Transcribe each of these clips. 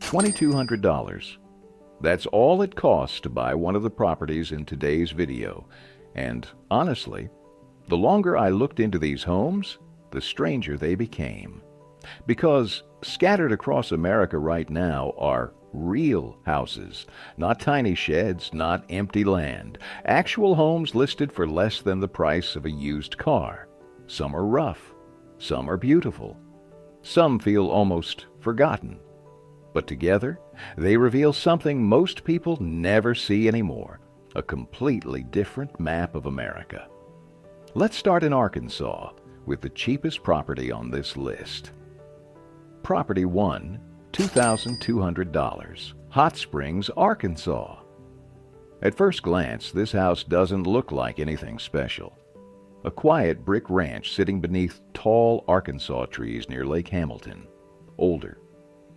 $2,200. That's all it costs to buy one of the properties in today's video. And honestly, the longer I looked into these homes, the stranger they became. Because scattered across America right now are real houses, not tiny sheds, not empty land. Actual homes listed for less than the price of a used car. Some are rough, some are beautiful, some feel almost forgotten. But together, they reveal something most people never see anymore, a completely different map of America. Let's start in Arkansas with the cheapest property on this list. Property 1, $2,200, Hot Springs, Arkansas. At first glance, this house doesn't look like anything special. A quiet brick ranch sitting beneath tall Arkansas trees near Lake Hamilton. Older,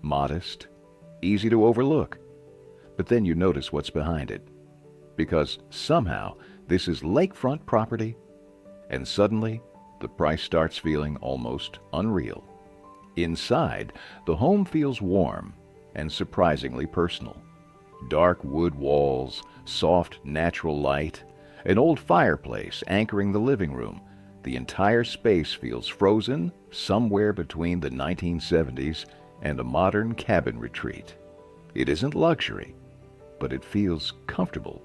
modest, easy to overlook. But then you notice what's behind it. Because somehow this is lakefront property, and suddenly the price starts feeling almost unreal. Inside, the home feels warm and surprisingly personal. Dark wood walls, soft natural light, an old fireplace anchoring the living room. The entire space feels frozen somewhere between the 1970s and a modern cabin retreat. It isn't luxury, but it feels comfortable.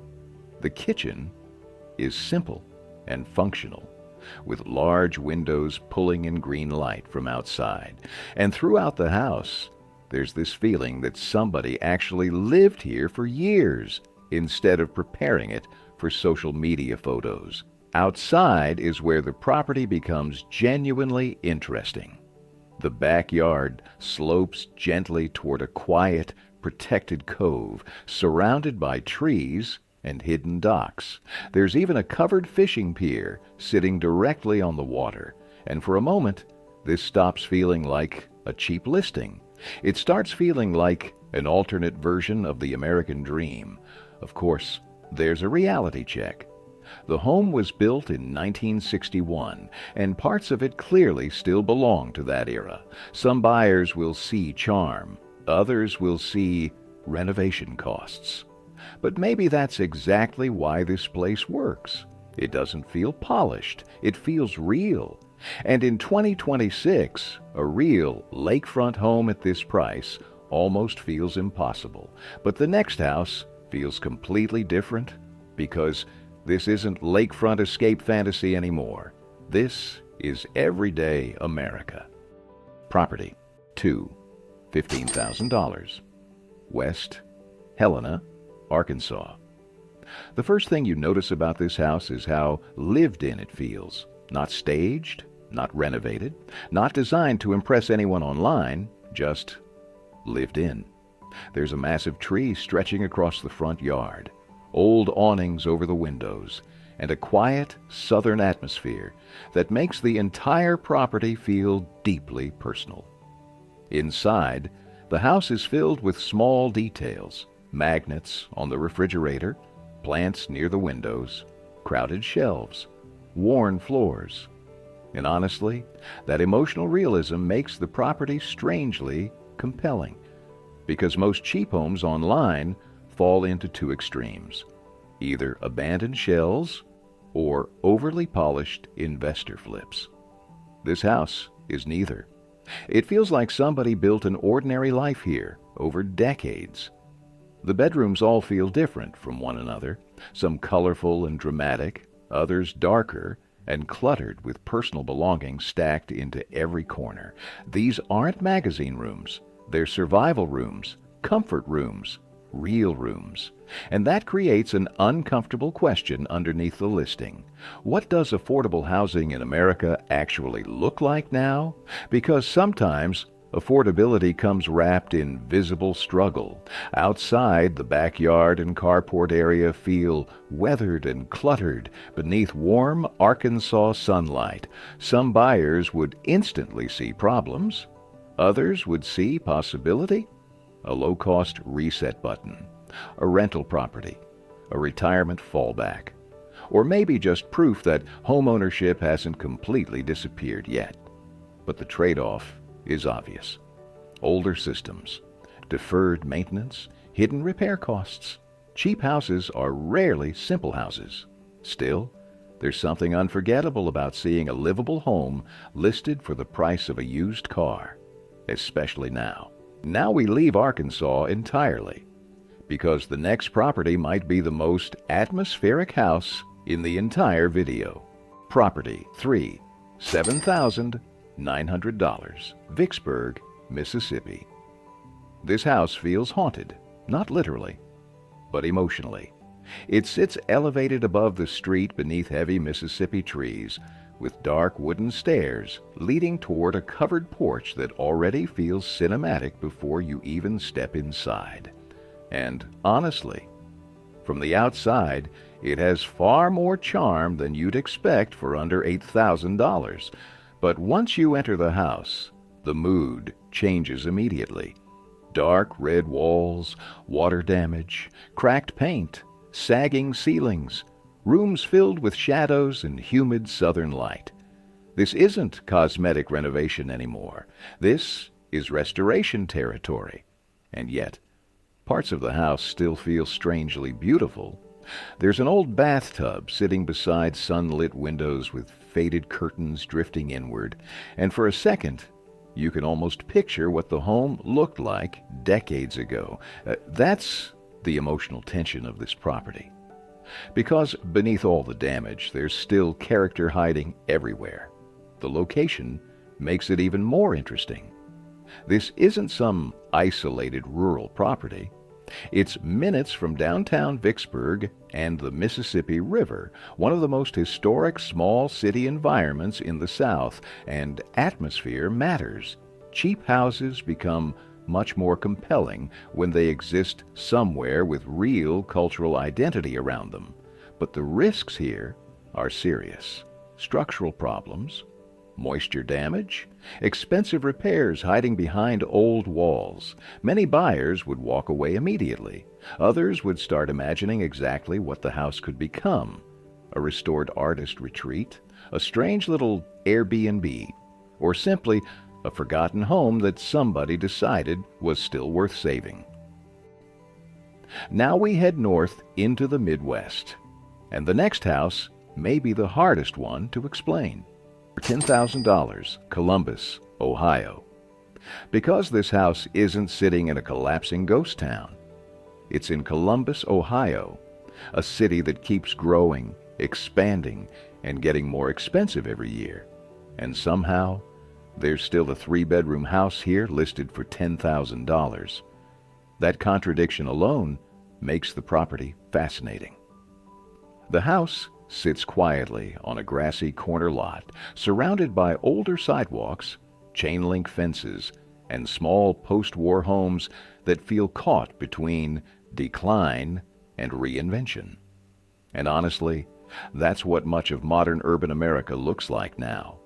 The kitchen is simple and functional, with large windows pulling in green light from outside. And throughout the house, there's this feeling that somebody actually lived here for years instead of preparing it for social media photos. Outside is where the property becomes genuinely interesting. The backyard slopes gently toward a quiet, protected cove surrounded by trees and hidden docks. There's even a covered fishing pier sitting directly on the water. And for a moment, this stops feeling like a cheap listing. It starts feeling like an alternate version of the American dream. Of course, there's a reality check. The home was built in 1961, and parts of it clearly still belong to that era. Some buyers will see charm, others will see renovation costs. But maybe that's exactly why this place works. It doesn't feel polished, it feels real. And in 2026, a real lakefront home at this price almost feels impossible. But the next house feels completely different, because this isn't lakefront escape fantasy anymore. This is everyday America. Property 2, $15,000. West Helena, Arkansas. The first thing you notice about this house is how lived in it feels. Not staged, not renovated, not designed to impress anyone online, just lived in. There's a massive tree stretching across the front yard, old awnings over the windows, and a quiet southern atmosphere that makes the entire property feel deeply personal. Inside, the house is filled with small details: magnets on the refrigerator, plants near the windows, crowded shelves, worn floors. And honestly, that emotional realism makes the property strangely compelling, because most cheap homes online fall into two extremes: either abandoned shells or overly polished investor flips. This house is neither. It feels like somebody built an ordinary life here over decades. The bedrooms all feel different from one another, some colorful and dramatic, others darker and cluttered with personal belongings stacked into every corner. These aren't magazine rooms. They're survival rooms, comfort rooms, real rooms. And that creates an uncomfortable question underneath the listing. What does affordable housing in America actually look like now? Because sometimes affordability comes wrapped in visible struggle. Outside, the backyard and carport area feel weathered and cluttered beneath warm Arkansas sunlight. Some buyers would instantly see problems. Others would see possibility: a low-cost reset button, a rental property, a retirement fallback, or maybe just proof that homeownership hasn't completely disappeared yet. But the trade-off is obvious: older systems, deferred maintenance, hidden repair costs. Cheap houses are rarely simple houses. Still, there's something unforgettable about seeing a livable home listed for the price of a used car, especially now. Now we leave Arkansas entirely, because the next property might be the most atmospheric house in the entire video. Property 3, $7,900, Vicksburg, Mississippi. This house feels haunted, not literally, but emotionally. It sits elevated above the street beneath heavy Mississippi trees, with dark wooden stairs leading toward a covered porch that already feels cinematic before you even step inside. And honestly, from the outside, it has far more charm than you'd expect for under $8,000. But once you enter the house, the mood changes immediately. Dark red walls, water damage, cracked paint, sagging ceilings, rooms filled with shadows and humid southern light. This isn't cosmetic renovation anymore. This is restoration territory. And yet, parts of the house still feel strangely beautiful. There's an old bathtub sitting beside sunlit windows with faded curtains drifting inward, and for a second, you can almost picture what the home looked like decades ago. That's the emotional tension of this property. Because beneath all the damage, there's still character hiding everywhere. The location makes it even more interesting. This isn't some isolated rural property. It's minutes from downtown Vicksburg and the Mississippi River, one of the most historic small city environments in the South, and atmosphere matters. Cheap houses become much more compelling when they exist somewhere with real cultural identity around them. But the risks here are serious. Structural problems, moisture damage, expensive repairs hiding behind old walls. Many buyers would walk away immediately. Others would start imagining exactly what the house could become: a restored artist retreat, a strange little Airbnb, or simply a forgotten home that somebody decided was still worth saving. Now we head north into the Midwest, and the next house may be the hardest one to explain. For $10,000, Columbus, Ohio. Because this house isn't sitting in a collapsing ghost town. It's in Columbus, Ohio, a city that keeps growing, expanding, and getting more expensive every year. And somehow, there's still a 3-bedroom house here listed for $10,000. That contradiction alone makes the property fascinating. The house sits quietly on a grassy corner lot, surrounded by older sidewalks, chain-link fences, and small post-war homes that feel caught between decline and reinvention. And honestly, that's what much of modern urban America looks like now.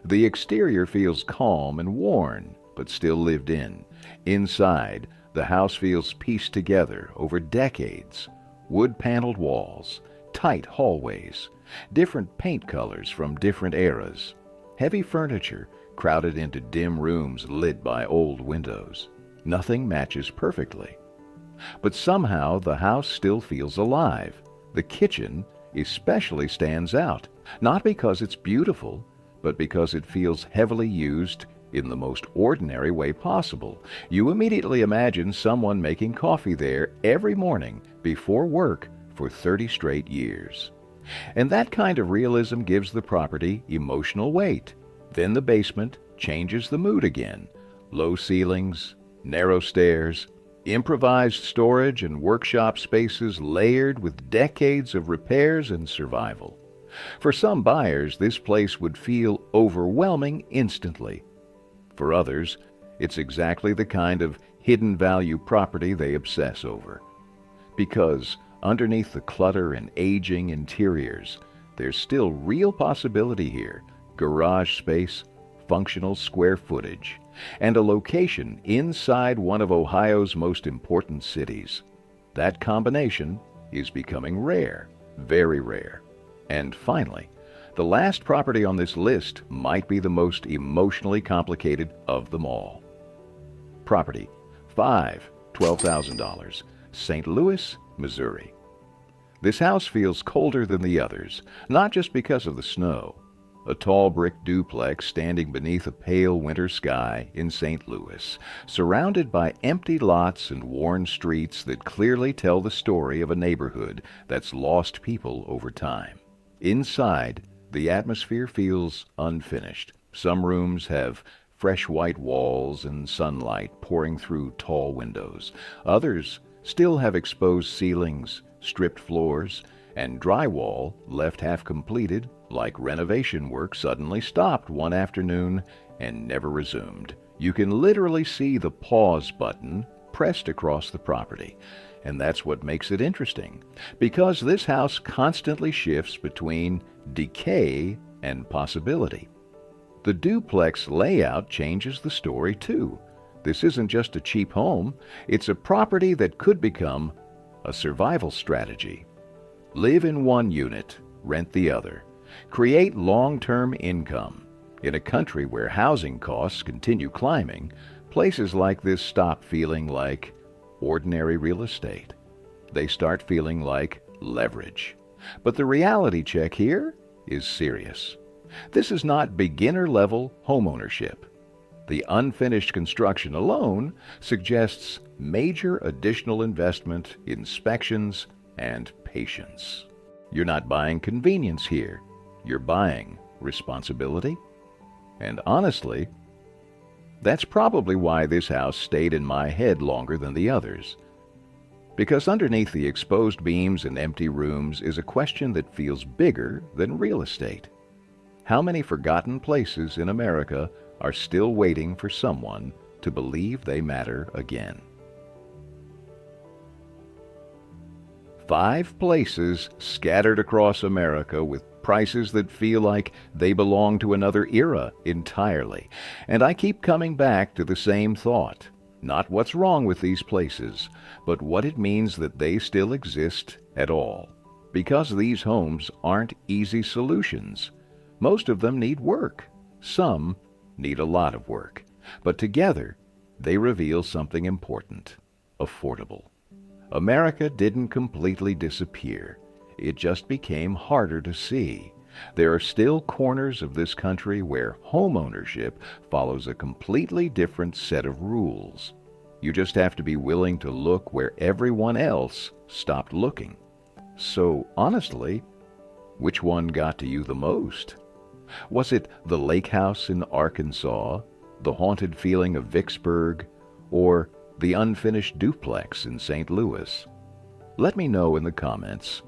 The exterior feels calm and worn, but still lived in. Inside, the house feels pieced together over decades. Wood-paneled walls, tight hallways, different paint colors from different eras, heavy furniture crowded into dim rooms lit by old windows. Nothing matches perfectly. But somehow the house still feels alive. The kitchen especially stands out, not because it's beautiful, but because it feels heavily used in the most ordinary way possible. You immediately imagine someone making coffee there every morning before work for 30 straight years. And that kind of realism gives the property emotional weight. Then the basement changes the mood again. Low ceilings, narrow stairs, improvised storage and workshop spaces layered with decades of repairs and survival. For some buyers, this place would feel overwhelming instantly. For others, it's exactly the kind of hidden value property they obsess over. Because underneath the clutter and aging interiors, there's still real possibility here: garage space, functional square footage, and a location inside one of Ohio's most important cities. That combination is becoming rare, very rare. And finally, the last property on this list might be the most emotionally complicated of them all. Property 5. $12,000. St. Louis, Missouri. This house feels colder than the others, not just because of the snow. A tall brick duplex standing beneath a pale winter sky in St. Louis, surrounded by empty lots and worn streets that clearly tell the story of a neighborhood that's lost people over time. Inside, the atmosphere feels unfinished. Some rooms have fresh white walls and sunlight pouring through tall windows. Others still have exposed ceilings, stripped floors, and drywall left half completed, like renovation work suddenly stopped one afternoon and never resumed. You can literally see the pause button pressed across the property. And that's what makes it interesting, because this house constantly shifts between decay and possibility. The duplex layout changes the story too. This isn't just a cheap home, it's a property that could become a survival strategy. Live in one unit, rent the other. Create long-term income. In a country where housing costs continue climbing, places like this stop feeling like ordinary real estate. They start feeling like leverage. But the reality check here is serious. This is not beginner-level homeownership. The unfinished construction alone suggests major additional investment, inspections, and patience. You're not buying convenience here. You're buying responsibility. And honestly, that's probably why this house stayed in my head longer than the others. Because underneath the exposed beams and empty rooms is a question that feels bigger than real estate. How many forgotten places in America are still waiting for someone to believe they matter again? 5 places scattered across America with prices that feel like they belong to another era entirely. And I keep coming back to the same thought. Not what's wrong with these places, but what it means that they still exist at all. Because these homes aren't easy solutions. Most of them need work. Some need a lot of work. But together, they reveal something important: affordable. America didn't completely disappear. It just became harder to see. There are still corners of this country where homeownership follows a completely different set of rules. You just have to be willing to look where everyone else stopped looking. So, honestly, which one got to you the most? Was it the lake house in Arkansas, the haunted feeling of Vicksburg, or the unfinished duplex in St. Louis? Let me know in the comments.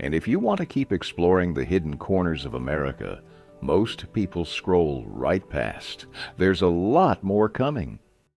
And if you want to keep exploring the hidden corners of America most people scroll right past, there's a lot more coming.